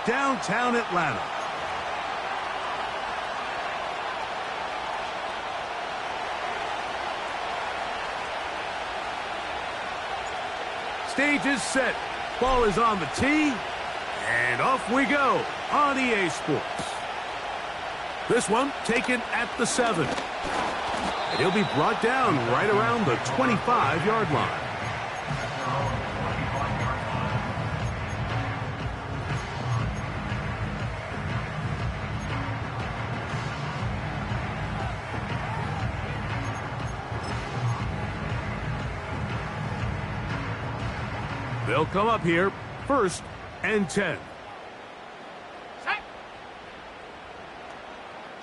downtown Atlanta. Stage is set. Ball is on the tee. And off we go on EA Sports. This one taken at the 7. And he'll be brought down right around the 25-yard line. They'll come up here, 1st and 10. Check.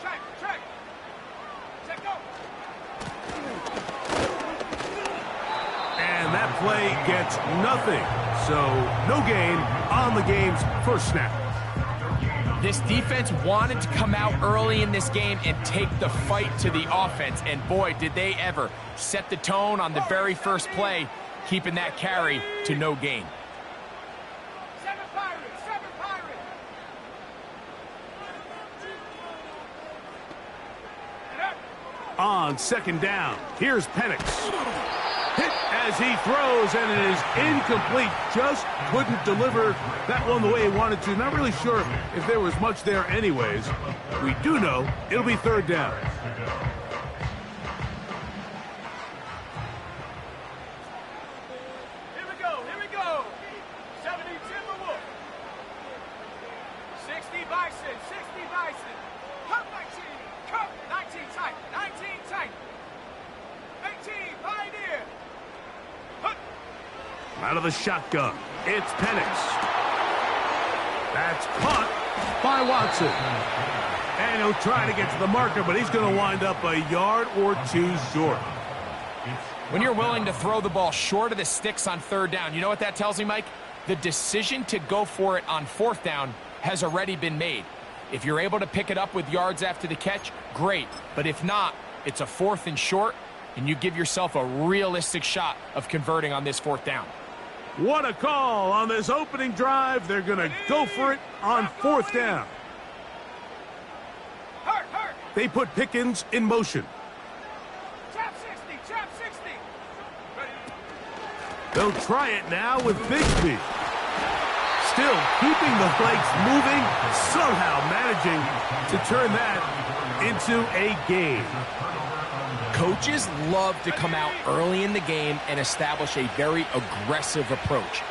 Check, check. Check, go. And that play gets nothing. So, no gain on the game's first snap. This defense wanted to come out early in this game and take the fight to the offense. And boy, did they ever set the tone on the very first play, keeping that carry to no gain. 7 Pirates, 7 Pirates. On 2nd down, here's Penix. Hit as he throws, and it is incomplete. Just couldn't deliver that one the way he wanted to. Not really sure if there was much there anyways. We do know it'll be 3rd down. Here we go. 70 Timberwolf. 60 Bison, 60 Bison. Cut 19, cut 19 tight, 19 tight. 18 Pioneer. Cut. Out of the shotgun, it's Penix. That's caught by Watson. And he'll try to get to the marker, but he's going to wind up a yard or 2 short. When you're willing to throw the ball short of the sticks on 3rd down, you know what that tells me, Mike? The decision to go for it on 4th down has already been made. If you're able to pick it up with yards after the catch, great. But if not, it's a 4th and short, and you give yourself a realistic shot of converting on this 4th down. What a call on this opening drive. They're going to go for it on 4th down. Hurt. They put Pickens in motion. Chap 60. Ready. They'll try it now with Bigsby. Still keeping the legs moving, somehow managing to turn that into a gain. Coaches love to come out early in the game and establish a very aggressive approach.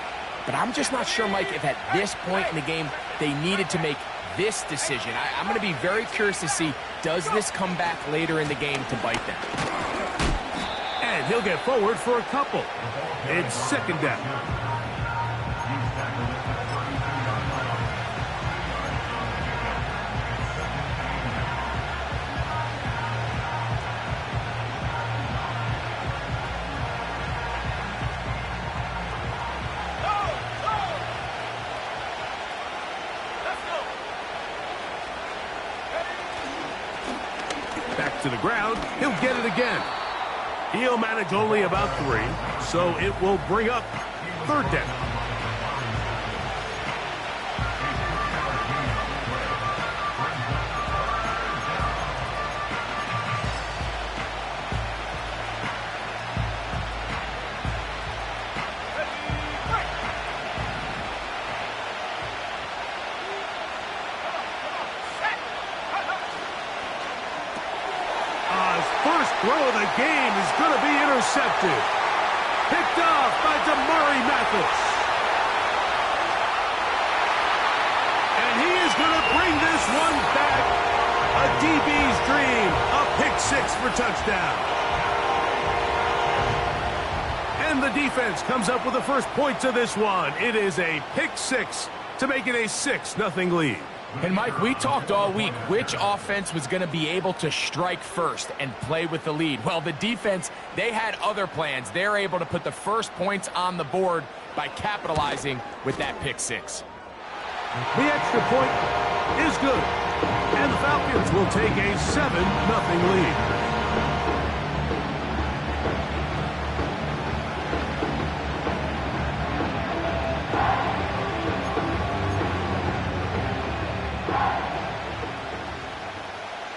But I'm just not sure, Mike, if at this point in the game they needed to make this decision. I'm going to be very curious to see, does this come back later in the game to bite them? And he'll get forward for a couple. It's 2nd down. Back to the ground, he'll get it again. He'll manage only about 3, so it will bring up 3rd down. First throw of the game is going to be intercepted. Picked off by Damari Mathis. And he is going to bring this one back. A DB's dream. A pick-6 for touchdown. And the defense comes up with the first points of this one. It is a pick-6 to make it a 6-0 lead. And, Mike, we talked all week which offense was going to be able to strike first and play with the lead. Well, the defense, they had other plans. They're able to put the first points on the board by capitalizing with that pick-6. The extra point is good. And the Falcons will take a 7-0 lead.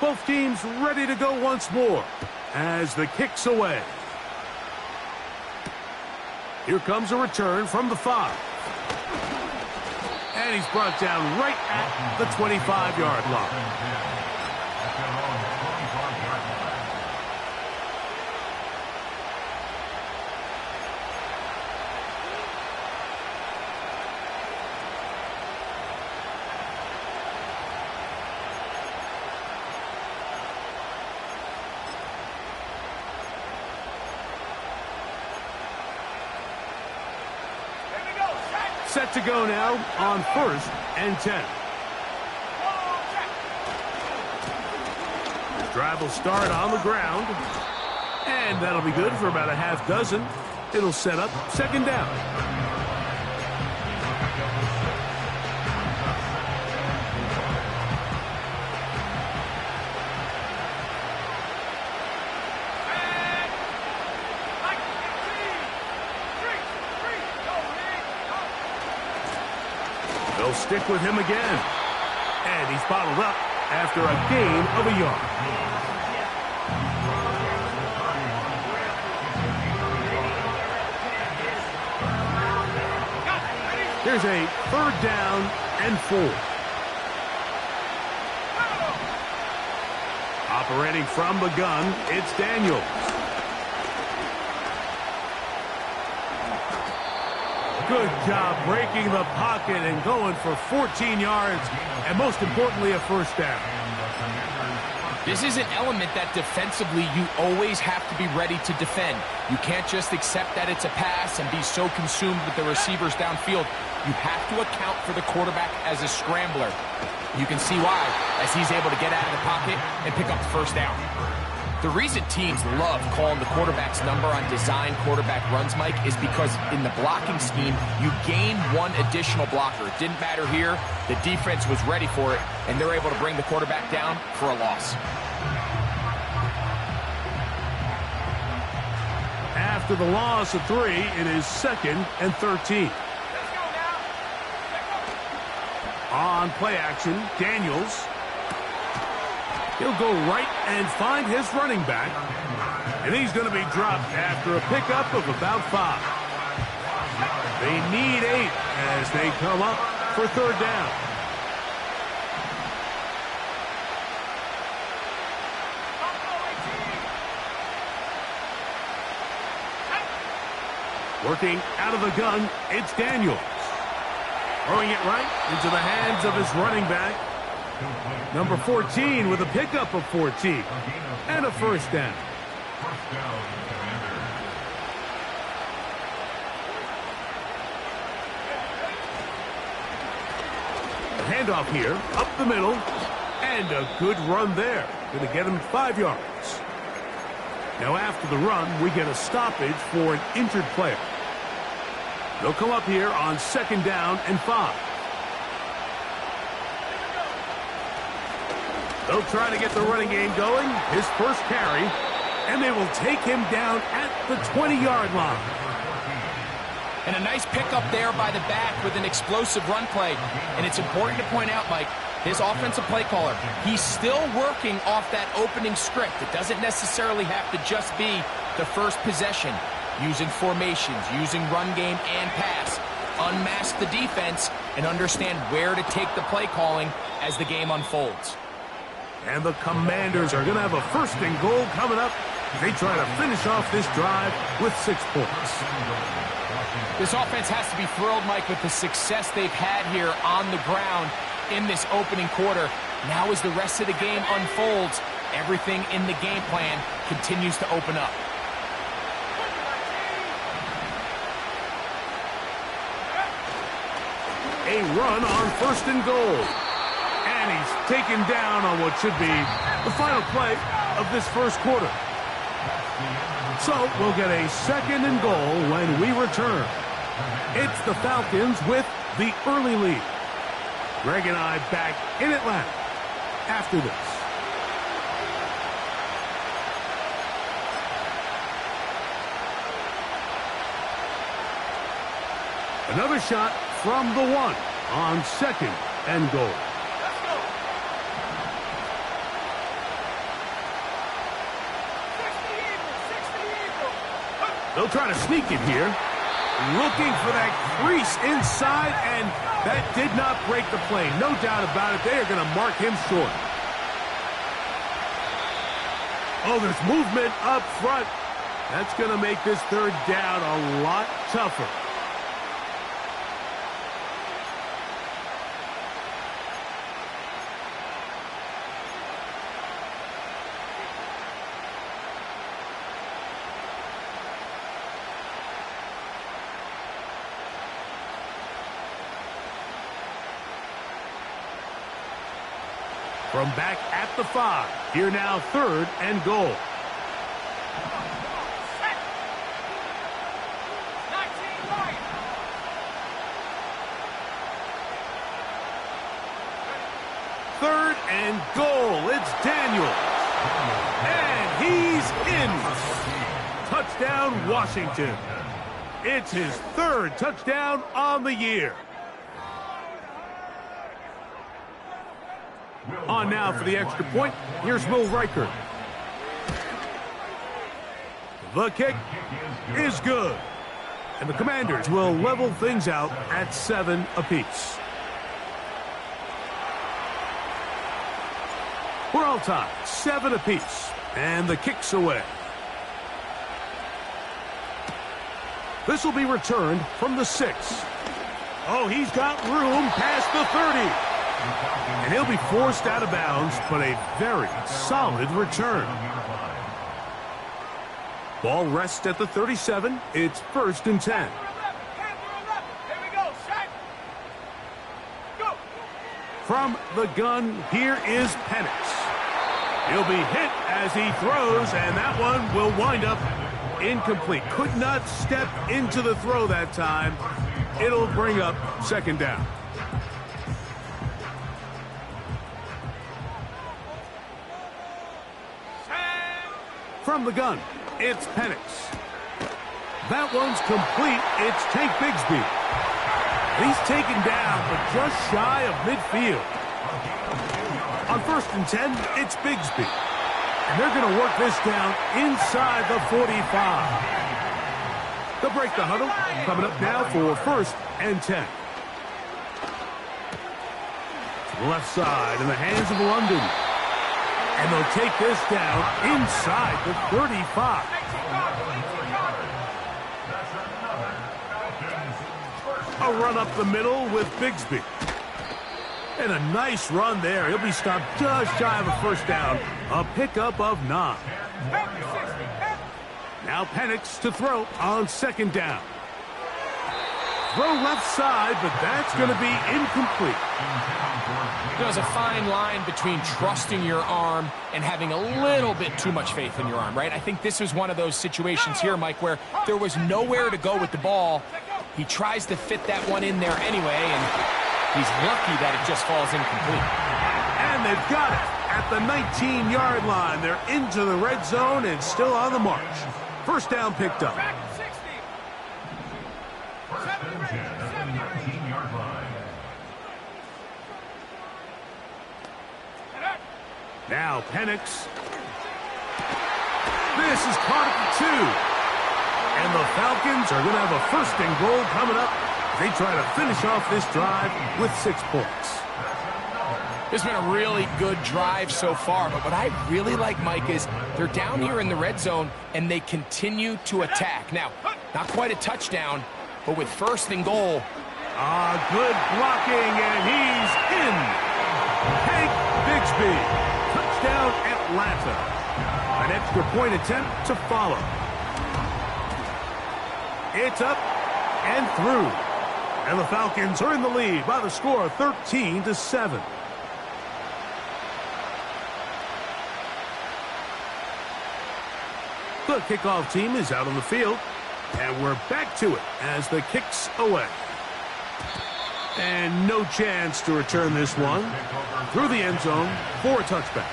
Both teams ready to go once more as the kick's away. Here comes a return from the 5. And he's brought down right at the 25-yard line. Set to go now on 1st and 10. Drive will start on the ground. And that'll be good for about a half dozen. It'll set up 2nd down. They'll stick with him again. And he's bottled up after a gain of a yard. Here's a 3rd down and 4. Operating from the gun, it's Daniels. Good job breaking the pocket and going for 14 yards, and most importantly, a 1st down. This is an element that defensively you always have to be ready to defend. You can't just accept that it's a pass and be so consumed with the receivers downfield. You have to account for the quarterback as a scrambler. You can see why, as he's able to get out of the pocket and pick up the 1st down. The reason teams love calling the quarterback's number on design quarterback runs, Mike, is because in the blocking scheme, you gain one additional blocker. It didn't matter here. The defense was ready for it, and they're able to bring the quarterback down for a loss. After the loss of 3, it is 2nd and 13. On play action, Daniels. He'll go right and find his running back. And he's going to be dropped after a pickup of about 5. They need 8 as they come up for 3rd down. Working out of the gun, it's Daniels. Throwing it right into the hands of his running back. Number 14 with a pickup of 14 and a 1st down. The handoff here, up the middle, and a good run there. Going to get him 5 yards. Now after the run, we get a stoppage for an injured player. They'll come up here on 2nd down and 5. They'll try to get the running game going. His 1st carry. And they will take him down at the 20-yard line. And a nice pickup there by the back with an explosive run play. And it's important to point out, Mike, his offensive play caller, he's still working off that opening script. It doesn't necessarily have to just be the first possession. Using formations, using run game and pass. Unmask the defense and understand where to take the play calling as the game unfolds. And the Commanders are going to have a 1st and goal coming up. They try to finish off this drive with 6 points. This offense has to be thrilled, Mike, with the success they've had here on the ground in this opening quarter. Now as the rest of the game unfolds, everything in the game plan continues to open up. A run on 1st and goal. And he's taken down on what should be the final play of this 1st quarter. So we'll get a 2nd and goal when we return. It's the Falcons with the early lead. Greg and I back in Atlanta after this. Another shot from the 1 on 2nd and goal. They'll try to sneak it here. Looking for that crease inside, and that did not break the plane. No doubt about it. They are going to mark him short. Oh, there's movement up front. That's going to make this third down a lot tougher. From back at the 5. Here now, 3rd and goal. Third and goal. It's Daniels. And he's in. Touchdown, Washington. It's his 3rd touchdown on the year. On now for the extra point. Here's Will Reichert. The kick is good. And the Commanders will level things out at 7 apiece. We're all tied, 7 apiece. And the kick's away. This will be returned from the 6. Oh, he's got room past the 30. And he'll be forced out of bounds, but a very solid return. Ball rests at the 37. It's 1st and 10. From the gun, here is Penix. He'll be hit as he throws, and that one will wind up incomplete. Could not step into the throw that time. It'll bring up 2nd down. From the gun, it's Penix. That one's complete. It's Tank Bigsby. He's taken down, but just shy of midfield. On 1st and 10, it's Bigsby. And they're going to work this down inside the 45. They'll break the huddle. Coming up now for 1st and 10. To the left side in the hands of London. And they'll take this down inside the 35. A run up the middle with Bigsby. And a nice run there. He'll be stopped just shy of a 1st down. A pickup of 9. Now Penix to throw on 2nd down. Throw left side, but that's going to be incomplete. There's a fine line between trusting your arm and having a little bit too much faith in your arm, right? I think this is one of those situations here, Mike, where there was nowhere to go with the ball. He tries to fit that one in there anyway, and he's lucky that it just falls incomplete. And they've got it at the 19-yard line. They're into the red zone and still on the march. 1st down picked up. Now Penix. This is caught at the 2. And the Falcons are going to have a 1st and goal coming up. They try to finish off this drive with 6 points. It's been a really good drive so far, but what I really like, Mike, is they're down here in the red zone, and they continue to attack. Now, not quite a touchdown, but with 1st and goal. Good blocking, and he's in. Tank Bigsby. Touchdown, Atlanta. An extra point attempt to follow. It's up and through. And the Falcons are in the lead by the score of 13-7. The kickoff team is out on the field. And we're back to it as the kick's away. And no chance to return this one through the end zone for a touchback.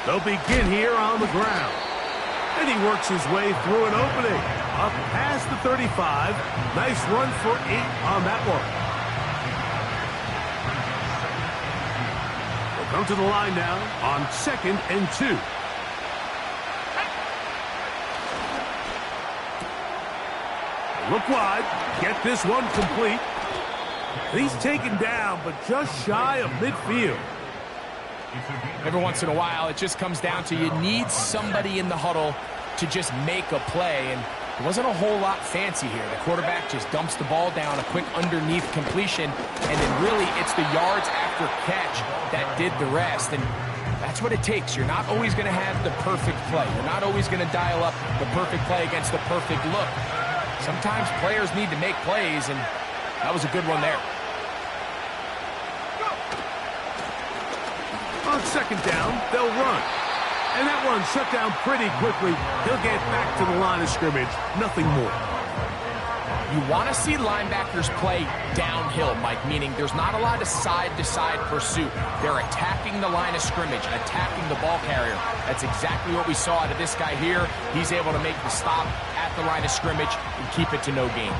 They'll begin here on the ground. And he works his way through an opening. Up past the 35. Nice run for 8 on that one. We'll come to the line now on 2nd and 2. Look wide. Get this one complete. He's taken down, but just shy of midfield. Every once in a while, it just comes down to you need somebody in the huddle to just make a play, and it wasn't a whole lot fancy here. The quarterback just dumps the ball down, a quick underneath completion, and then really it's the yards after catch that did the rest, and that's what it takes. You're not always going to have the perfect play. You're not always going to dial up the perfect play against the perfect look. Sometimes players need to make plays, and that was a good one there. On 2nd down, they'll run. And that one shut down pretty quickly. He'll get back to the line of scrimmage. Nothing more. You want to see linebackers play downhill, Mike, meaning there's not a lot of side-to-side pursuit. They're attacking the line of scrimmage, attacking the ball carrier. That's exactly what we saw out of this guy here. He's able to make the stop at the line of scrimmage and keep it to no gain.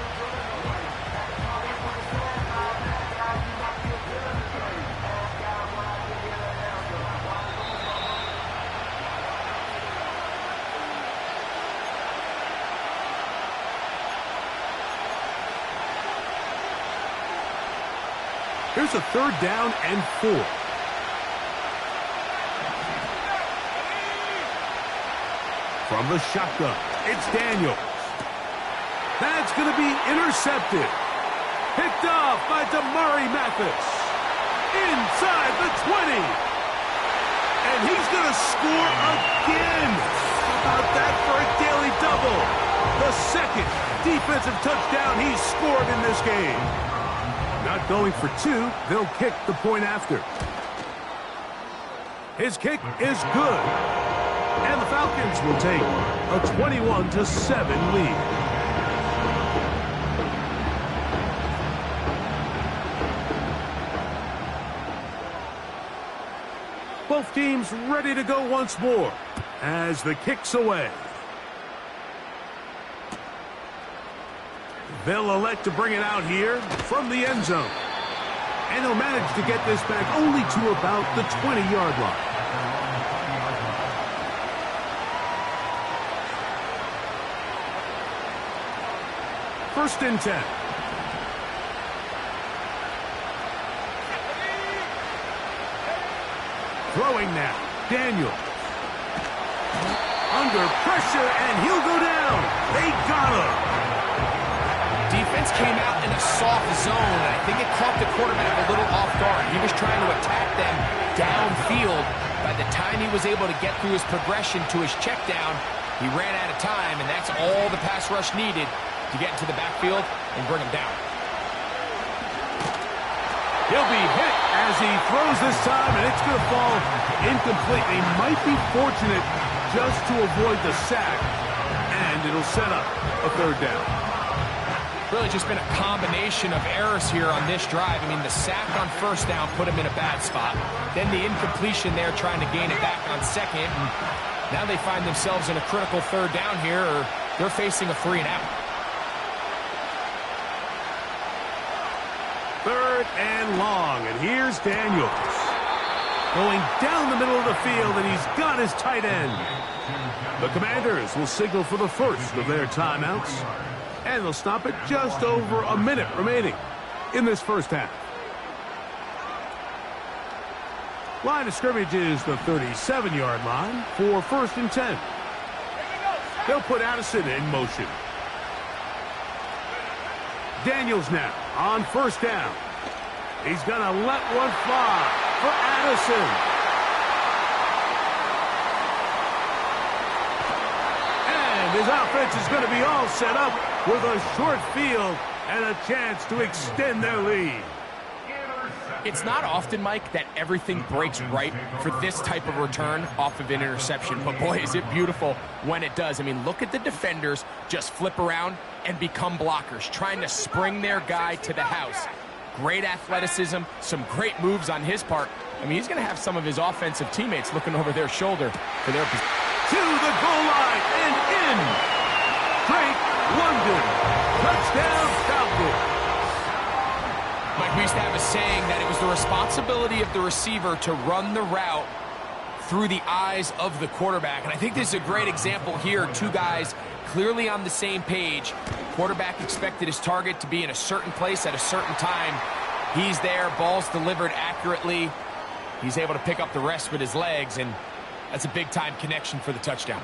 Here's a 3rd down and 4. From the shotgun, it's Daniels. That's going to be intercepted. Picked off by Damari Mathis. Inside the 20. And he's going to score again. How about that for a daily double? The 2nd defensive touchdown he's scored in this game. Not going for 2, they'll kick the point after. His kick is good. And the Falcons will take a 21-7 lead. Both teams ready to go once more as the kick's away. They'll elect to bring it out here from the end zone. And he'll manage to get this back only to about the 20-yard line. First and 10. Throwing now. Daniels. Under pressure, and he'll go down. They got him. Defense came out in a soft zone, and I think it caught the quarterback a little off guard. He was trying to attack them downfield. By the time he was able to get through his progression to his check down, he ran out of time, and that's all the pass rush needed to get into the backfield and bring him down. He'll be hit as he throws this time, and it's going to fall incomplete. He might be fortunate just to avoid the sack, and it'll set up a 3rd down. Really just been a combination of errors here on this drive. I mean, the sack on 1st down put him in a bad spot. Then the incompletion there trying to gain it back on 2nd. And now they find themselves in a critical 3rd down here, or they're facing a 3 and out. 3rd and long, and here's Daniels. Going down the middle of the field, and he's got his tight end. The Commanders will signal for the first of their timeouts. And they'll stop it just over a minute remaining in this first half. Line of scrimmage is the 37-yard line for 1st and 10. They'll put Addison in motion. Daniels now on 1st down. He's going to let one fly for Addison. His offense is going to be all set up with a short field and a chance to extend their lead. It's not often, Mike, that everything breaks right for this type of return off of an interception. But, boy, is it beautiful when it does. I mean, look at the defenders just flip around and become blockers, trying to spring their guy to the house. Great athleticism, some great moves on his part. I mean, he's going to have some of his offensive teammates looking over their shoulder for their position. To the goal line, and Touchdown, Falcons. Mike, we used to have a saying that it was the responsibility of the receiver to run the route through the eyes of the quarterback. And I think this is a great example here. Two guys clearly on the same page. Quarterback expected his target to be in a certain place at a certain time. He's there, ball's delivered accurately. He's able to pick up the rest with his legs, and that's a big-time connection for the touchdown.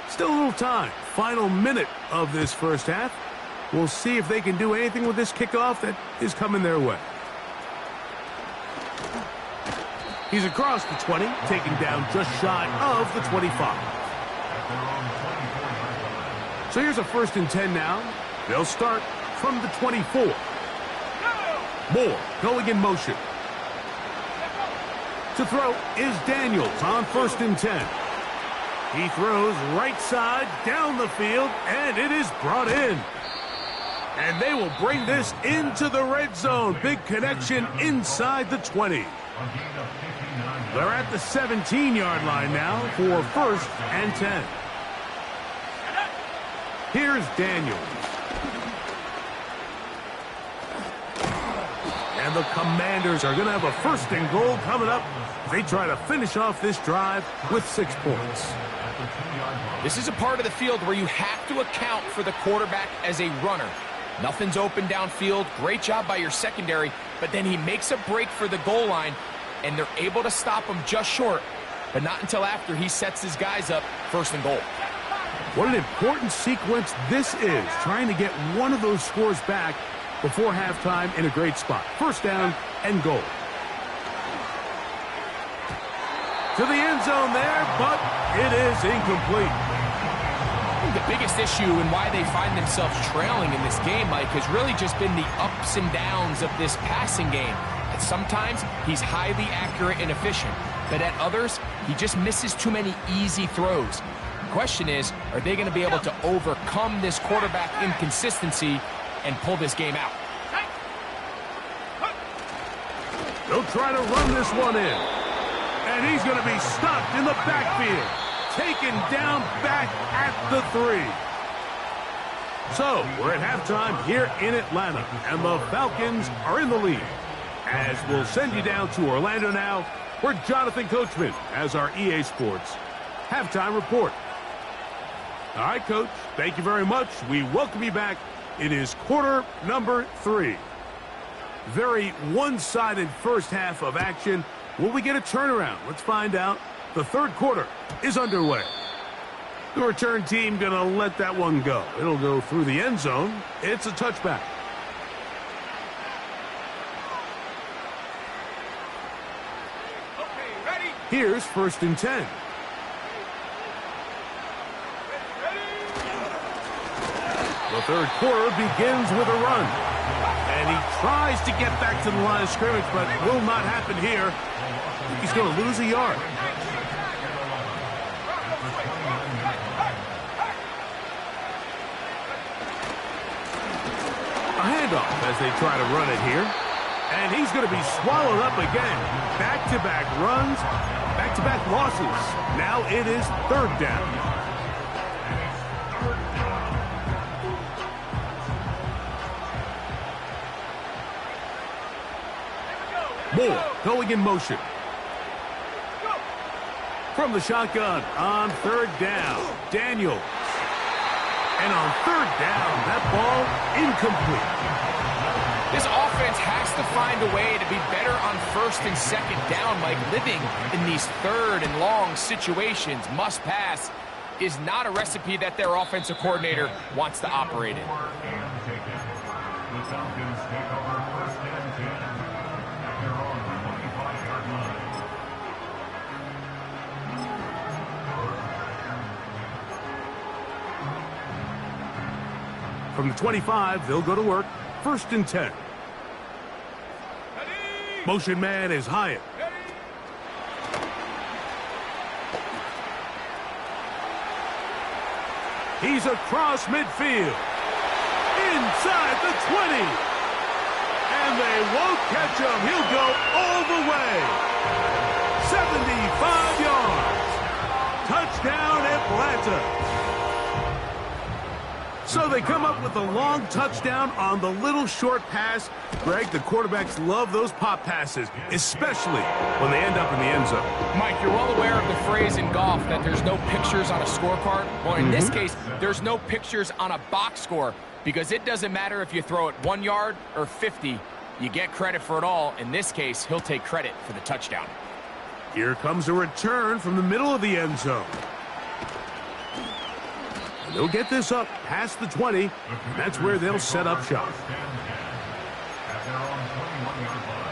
Still a little time. Final minute of this first half. We'll see if they can do anything with this kickoff that is coming their way. He's across the 20, taken down just shy of the 25. So here's a 1st and 10 now. They'll start from the 24. Moore going in motion. To throw is Daniels on 1st and 10. He throws right side down the field, and it is brought in. And they will bring this into the red zone. Big connection inside the 20. They're at the 17-yard line now for 1st and 10. Here's Daniels. And the Commanders are going to have a 1st and goal coming up. They try to finish off this drive with 6 points. This is a part of the field where you have to account for the quarterback as a runner. Nothing's open downfield. Great job by your secondary, but then he makes a break for the goal line, and they're able to stop him just short, but not until after he sets his guys up 1st and goal. What an important sequence this is, trying to get one of those scores back before halftime in a great spot. 1st down and goal. To the end zone there, but it is incomplete. I think the biggest issue and why they find themselves trailing in this game, Mike, has really just been the ups and downs of this passing game. And sometimes he's highly accurate and efficient, but at others, he just misses too many easy throws. The question is, are they going to be able to overcome this quarterback inconsistency and pull this game out? They'll try to run this one in. And he's going to be stopped in the backfield. Taken down back at the 3. So, we're at halftime here in Atlanta, and the Falcons are in the lead. As we'll send you down to Orlando now, where Jonathan Coachman has our EA Sports halftime report. All right, Coach, thank you very much. We welcome you back. It is quarter number 3. Very one-sided first half of action. Will we get a turnaround? Let's find out. The 3rd quarter is underway. The return team going to let that one go. It'll go through the end zone. It's a touchback. Okay, ready? Here's 1st and 10. The 3rd quarter begins with a run. And he tries to get back to the line of scrimmage, but will not happen here. He's going to lose a yard. A handoff as they try to run it here. And he's going to be swallowed up again. Back-to-back runs, back-to-back losses. Now it is 3rd down. Moore going in motion. From the shotgun on 3rd down, Daniels. And on 3rd down, that ball incomplete. This offense has to find a way to be better on 1st and 2nd down, Mike. Living in these 3rd and long situations, must pass, is not a recipe that their offensive coordinator wants to operate in. The Falcons take over 1st and 10 at their own 25-yard line. From the 25, they'll go to work. 1st and 10. Motion man is Hyatt. He's across midfield. Inside the 20. And they won't catch him. He'll go all the way. 75 yards. Touchdown, Atlanta. So they come up with a long touchdown on the little short pass. Greg, the quarterbacks love those pop passes, especially when they end up in the end zone. Mike, you're well aware of the phrase in golf that there's no pictures on a scorecard. Well, in this case, there's no pictures on a box score because it doesn't matter if you throw it 1 yard or 50. You get credit for it all. In this case, he'll take credit for the touchdown. Here comes a return from the middle of the end zone. They'll get this up past the 20, and that's where they'll set up shop. At their own 21-yard line.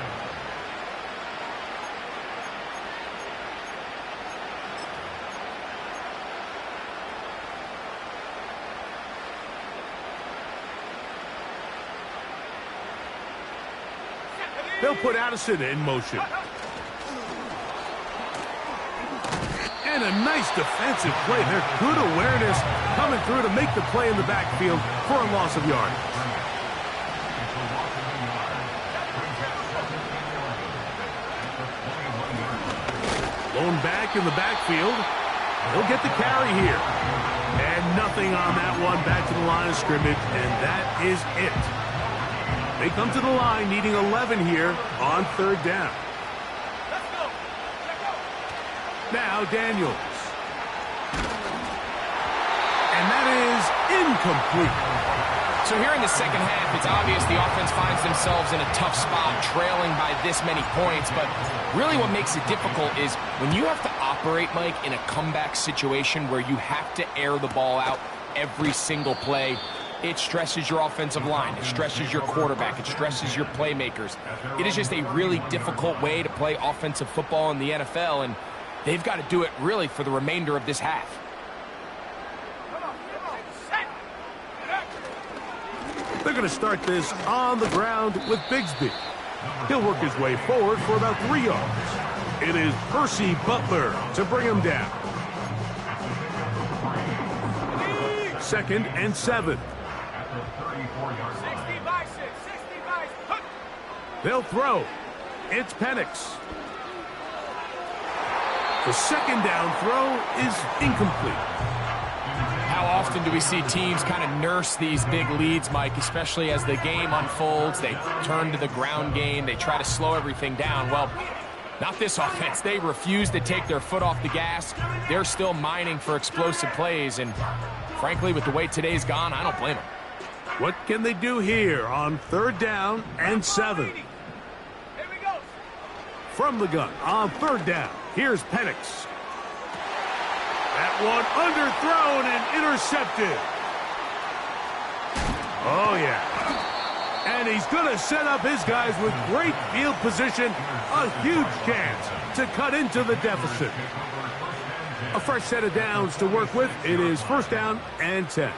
They'll put Addison in motion. And a nice defensive play there. Good awareness coming through to make the play in the backfield for a loss of yardage. Blown back in the backfield. He'll get the carry here. And nothing on that one. Back to the line of scrimmage, and that is it. They come to the line needing 11 here on third down. Now Daniels. And that is incomplete. So here in the second half, it's obvious the offense finds themselves in a tough spot, trailing by this many points. But really what makes it difficult is when you have to operate, Mike, in a comeback situation where you have to air the ball out every single play, it stresses your offensive line. It stresses your quarterback. It stresses your playmakers. It is just a really difficult way to play offensive football in the NFL, and they've got to do it really for the remainder of this half. They're going to start this on the ground with Bigsby. He'll work his way forward for about 3 yards. It is Percy Butler to bring him down. 2nd and 7. They'll throw. It's Penix. The second down throw is incomplete. How often do we see teams kind of nurse these big leads, Mike, especially as the game unfolds? They turn to the ground game. They try to slow everything down. Well, not this offense. They refuse to take their foot off the gas. They're still mining for explosive plays, and frankly, with the way today's gone, I don't blame them. What can they do here on 3rd down and 7? From the gun on 3rd down, here's Penix. That one underthrown and intercepted. Oh, yeah. And he's going to set up his guys with great field position. A huge chance to cut into the deficit. A fresh set of downs to work with. It is 1st down and 10.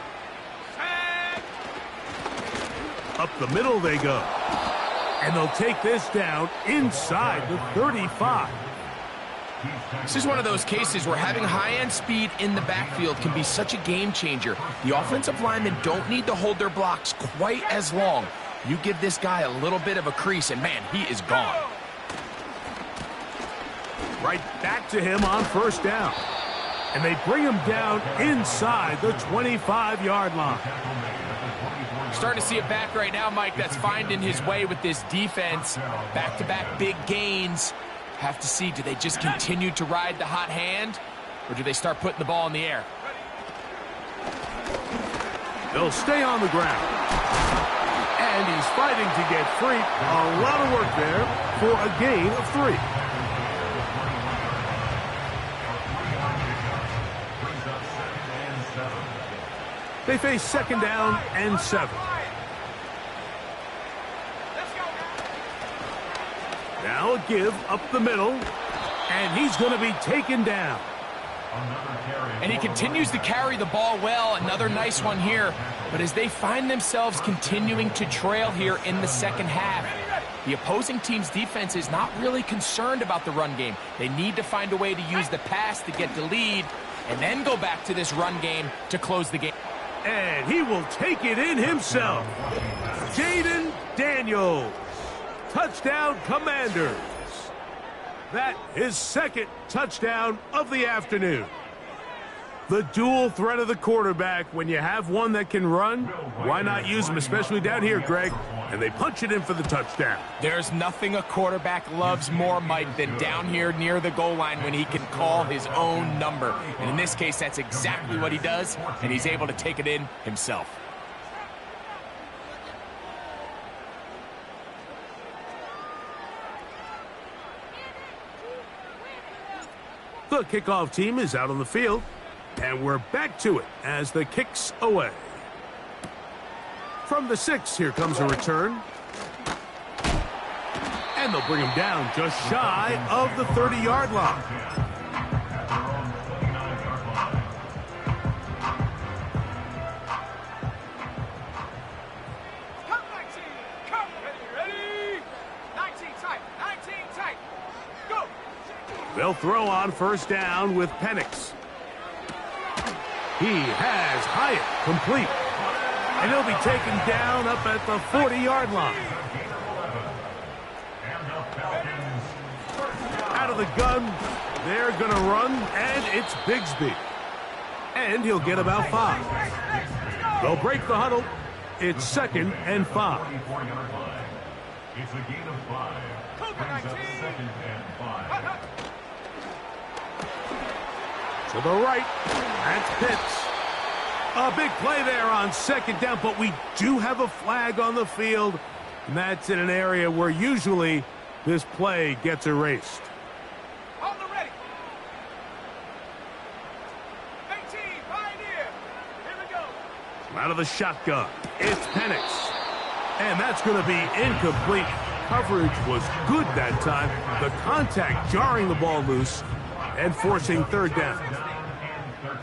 Up the middle they go. And they'll take this down inside the 35. This is one of those cases where having high-end speed in the backfield can be such a game changer. The offensive linemen don't need to hold their blocks quite as long. You give this guy a little bit of a crease, and man, he is gone. Right back to him on 1st down. And they bring him down inside the 25-yard line. Starting to see it back right now, Mike, that's finding his way with this defense. Back-to-back big gains. Have to see, do they just continue to ride the hot hand, or do they start putting the ball in the air? They'll stay on the ground. And he's fighting to get free. A lot of work there for a gain of 3. They face 2nd down and 7. Now a give up the middle, and he's going to be taken down. And he continues to carry the ball well. Another nice one here. But as they find themselves continuing to trail here in the second half, the opposing team's defense is not really concerned about the run game. They need to find a way to use the pass to get the lead and then go back to this run game to close the game. And he will take it in himself. Jaden Daniels. Touchdown, Commanders. That is 2nd touchdown of the afternoon. The dual threat of the quarterback. When you have one that can run, why not use him, especially down here, Greg? And they punch it in for the touchdown. There's nothing a quarterback loves more, Mike, than down here near the goal line when he can call his own number. And in this case, that's exactly what he does, and he's able to take it in himself. The kickoff team is out on the field, and we're back to it as the kick's away. From the 6, here comes a return. And they'll bring him down just shy of the 30-yard line. Come 19. Come. Ready? 19 tight. 19 tight. Go. They'll throw on first down with Penix. He has Hyatt complete. And he'll be taken down up at the 40-yard line. Out of the gun, they're going to run, and it's Bigsby. And he'll get about 5. They'll break the huddle. It's 2nd and 5. It's a gain of 5. Brings up 2nd and 5. To the right, that's Pitts. A big play there on 2nd down, but we do have a flag on the field, and that's in an area where usually this play gets erased. On the ready. 18, Pioneer. Here we go. Out of the shotgun, it's Penix. And that's going to be incomplete. Coverage was good that time. The contact jarring the ball loose and forcing 3rd down.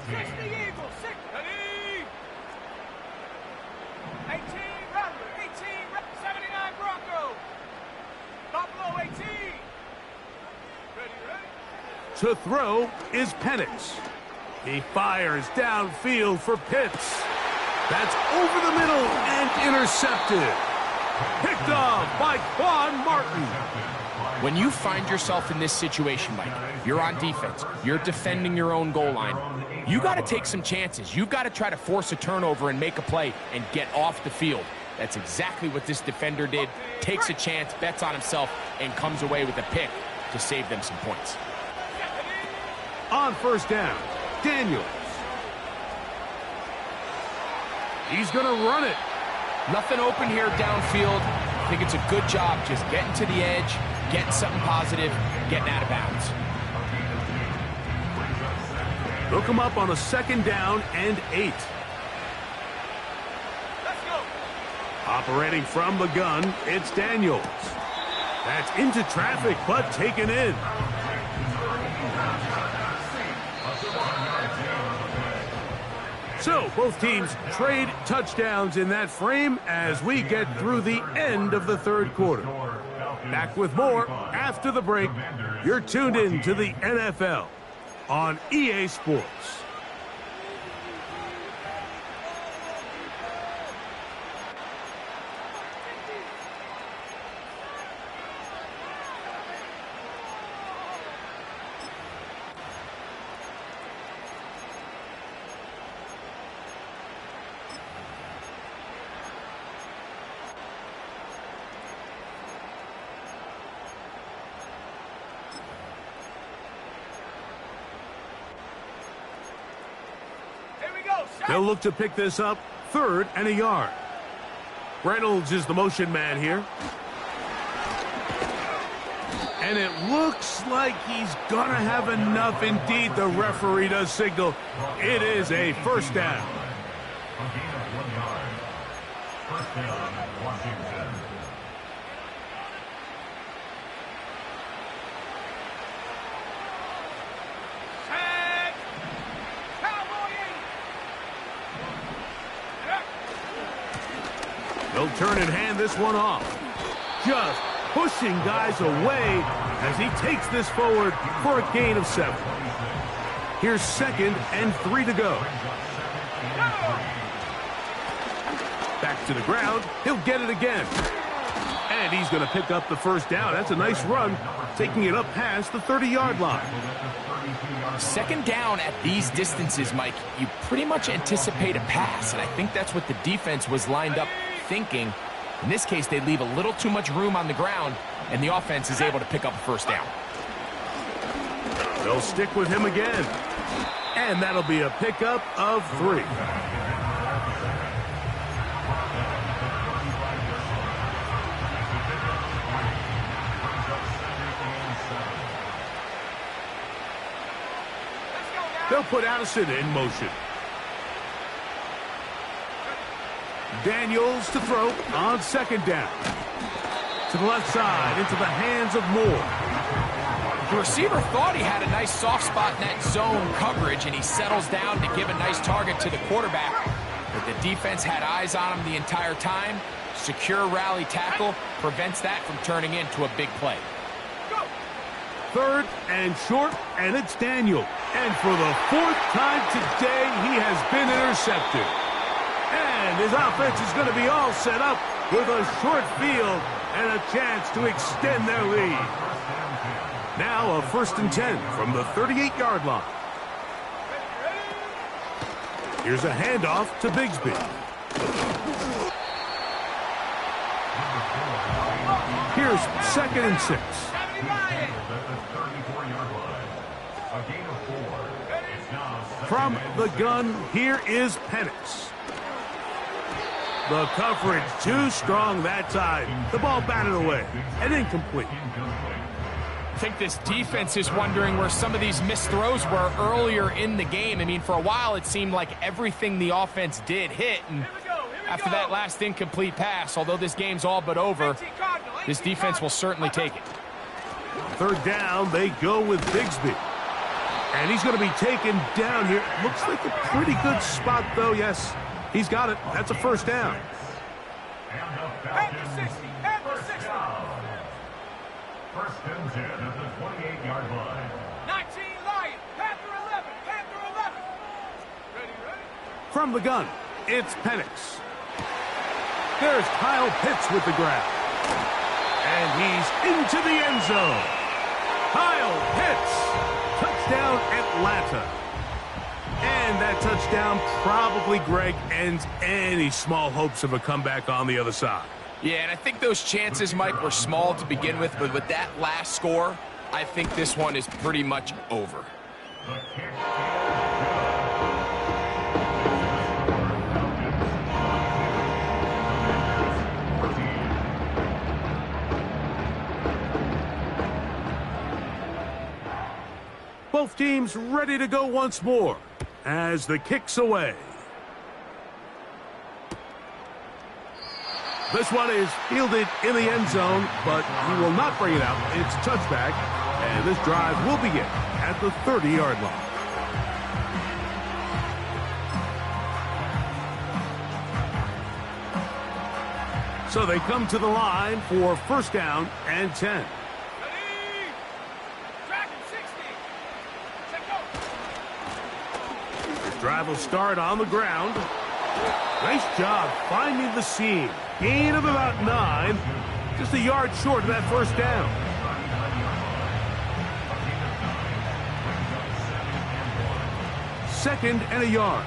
60 Eagles. 6. Ready. 18, Rattler. 18, 79 Bronco. Buffalo 18. Ready. To throw is Penix. He fires downfield for Pitts. That's over the middle and intercepted. Picked off by Quan Martin. When you find yourself in this situation, Mike, you're on defense, you're defending your own goal line, you got to take some chances. You've got to try to force a turnover and make a play and get off the field. That's exactly what this defender did. Takes a chance, bets on himself, and comes away with a pick to save them some points. On first down, Daniels. He's going to run it. Nothing open here downfield. I think it's a good job just getting to the edge, getting something positive, getting out of bounds. They'll come up on a 2nd down and 8. Let's go. Operating from the gun, it's Daniels. That's into traffic, but taken in. So, both teams trade touchdowns in that frame as we get through the end of the 3rd quarter. Back with more after the break. You're tuned in to the NFL on EA Sports. They'll look to pick this up, 3rd and a yard. Reynolds is the motion man here. And it looks like he's going to have enough. Indeed, the referee does signal. It is a 1st down. A gain of 1 yard. 1st down, Washington. They'll turn and hand this one off. Just pushing guys away as he takes this forward for a gain of 7. Here's 2nd and 3 to go. Back to the ground. He'll get it again. And he's going to pick up the first down. That's a nice run, taking it up past the 30-yard line. Second down at these distances, Mike, you pretty much anticipate a pass, and I think that's what the defense was lined up thinking. In this case, they leave a little too much room on the ground, and the offense is able to pick up a first down. They'll stick with him again. And that'll be a pickup of 3. They'll put Addison in motion. Daniels to throw on second down. To the left side, into the hands of Moore. The receiver thought he had a nice soft spot in that zone coverage, and he settles down to give a nice target to the quarterback. But the defense had eyes on him the entire time. Secure rally tackle prevents that from turning into a big play. Third and short, and it's Daniel. And for the 4th time today, he has been intercepted. And his offense is going to be all set up with a short field and a chance to extend their lead. Now a 1st and 10 from the 38-yard line. Here's a handoff to Bigsby. Here's 2nd and 6. From the gun, here is Penix. The coverage too strong that time. The ball batted away and incomplete. I think this defense is wondering where some of these missed throws were earlier in the game. I mean, for a while, it seemed like everything the offense did hit. And after that last incomplete pass, although this game's all but over, this defense will certainly take it. 3rd down, they go with Bigsby. And he's going to be taken down here. Looks like a pretty good spot, though. Yes, he's got it. That's a 1st down. At the 60. At the 60. 1st and 10 at the 28-yard line. 19 Lions. Panther 11. Panther 11. Ready. From the gun, it's Penix. There's Kyle Pitts with the grab. And he's into the end zone. Kyle Pitts. Touchdown, Atlanta. And that touchdown probably, Greg, ends any small hopes of a comeback on the other side. Yeah, and I think those chances, Mike, were small to begin with, but with that last score, I think this one is pretty much over. Both teams ready to go once more as the kick's away. This one is fielded in the end zone, but he will not bring it out. It's a touchback, and this drive will begin at the 30-yard line. So they come to the line for 1st down and 10. Drive will start on the ground. Nice job finding the seam. Gain of about 9. Just a yard short of that 1st down. Second and a yard.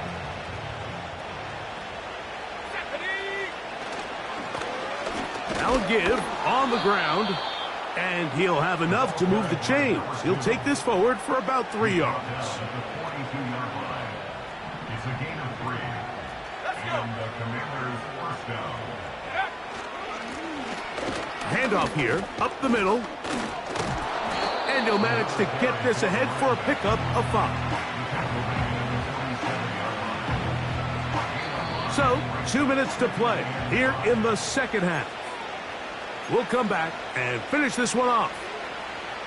That'll give on the ground. And he'll have enough to move the chains. He'll take this forward for about 3 yards. Handoff here, up the middle. And he'll manage to get this ahead for a pickup of 5. So, 2 minutes to play here in the 2nd half. We'll come back and finish this one off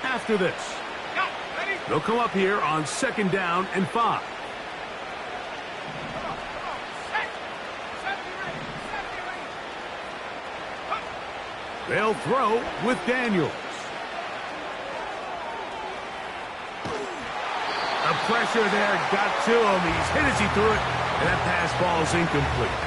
after this. They'll come up here on 2nd down and 5. They'll throw with Daniels. The pressure there got to him. He's hit as he threw it, and that pass ball is incomplete.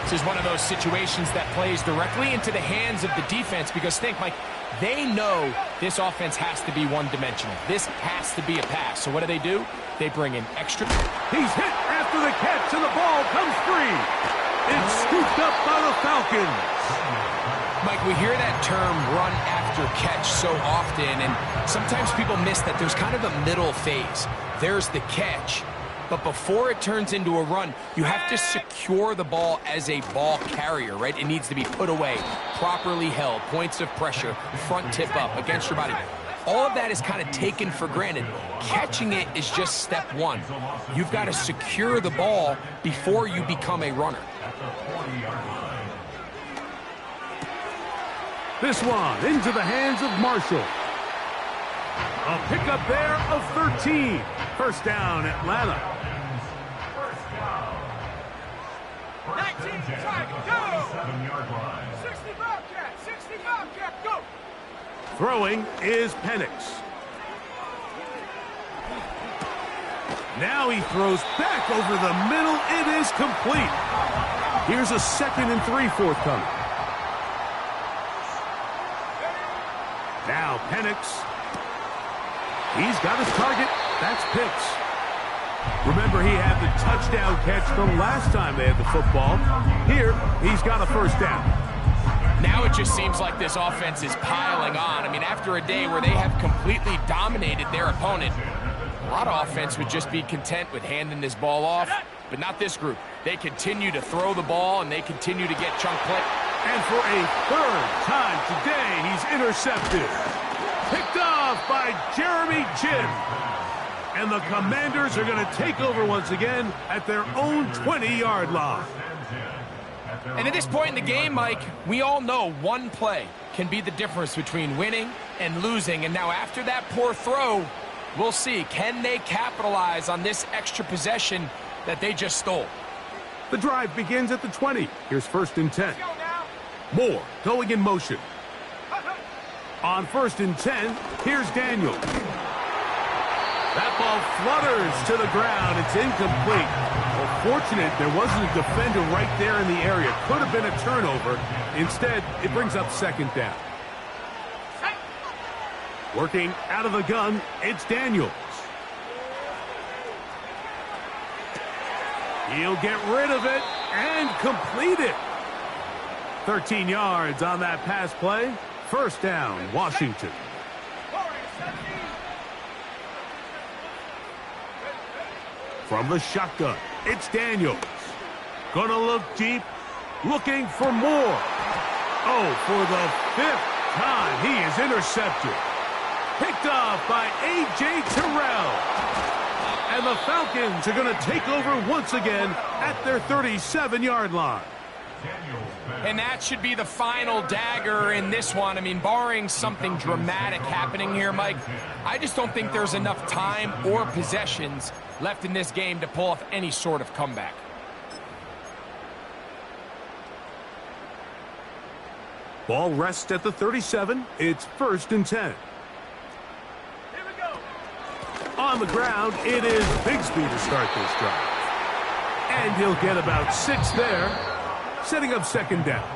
This is one of those situations that plays directly into the hands of the defense because think, Mike, they know this offense has to be one-dimensional. This has to be a pass. So what do? They bring in extra. He's hit after the catch, and the ball comes free. It's scooped up by the Falcons. Mike, we hear that term run after catch so often, and sometimes people miss that there's kind of a middle phase. There's the catch, but before it turns into a run, you have to secure the ball as a ball carrier, right? It needs to be put away, properly held, points of pressure, front tip up against your body. All of that is kind of taken for granted. Catching it is just step one. You've got to secure the ball before you become a runner. This one into the hands of Marshall. A pickup there of 13. First down, Atlanta. 19, try, go! 60 Bobcat, 60 Bobcat, go! Throwing is Penix. Now he throws back over the middle. It is complete. Here's a 2nd and 3 forthcoming. Now Penix. He's got his target. That's Pitts. Remember, he had the touchdown catch from last time they had the football. Here, he's got a first down. Now it just seems like this offense is piling on. I mean, after a day where they have completely dominated their opponent, a lot of offense would just be content with handing this ball off, but not this group. They continue to throw the ball, and they continue to get chunk play. And for a 3rd time today, he's intercepted. Picked off by Jeremy Chinn. And the Commanders are going to take over once again at their own 20-yard line. And at this point in the game, Mike, we all know one play can be the difference between winning and losing. And now after that poor throw, we'll see. Can they capitalize on this extra possession that they just stole? The drive begins at the 20. Here's 1st and 10. Moore going in motion. On 1st and 10, here's Daniel. That ball flutters to the ground. It's incomplete. Well, fortunate there wasn't a defender right there in the area. Could have been a turnover. Instead, it brings up 2nd down. Working out of the gun, it's Daniels. He'll get rid of it and complete it. 13 yards on that pass play. First down, Washington. From the shotgun, it's Daniels. Gonna look deep, looking for more. Oh, for the 5th time, he is intercepted. Picked off by A.J. Terrell. And the Falcons are going to take over once again at their 37-yard line. And that should be the final dagger in this one. I mean, barring something dramatic happening here, Mike, I just don't think there's enough time or possessions left in this game to pull off any sort of comeback. Ball rests at the 37. It's 1st and 10. Here we go. On the ground, it is Bigsby to start this drive. And he'll get about 6 there, setting up 2nd down.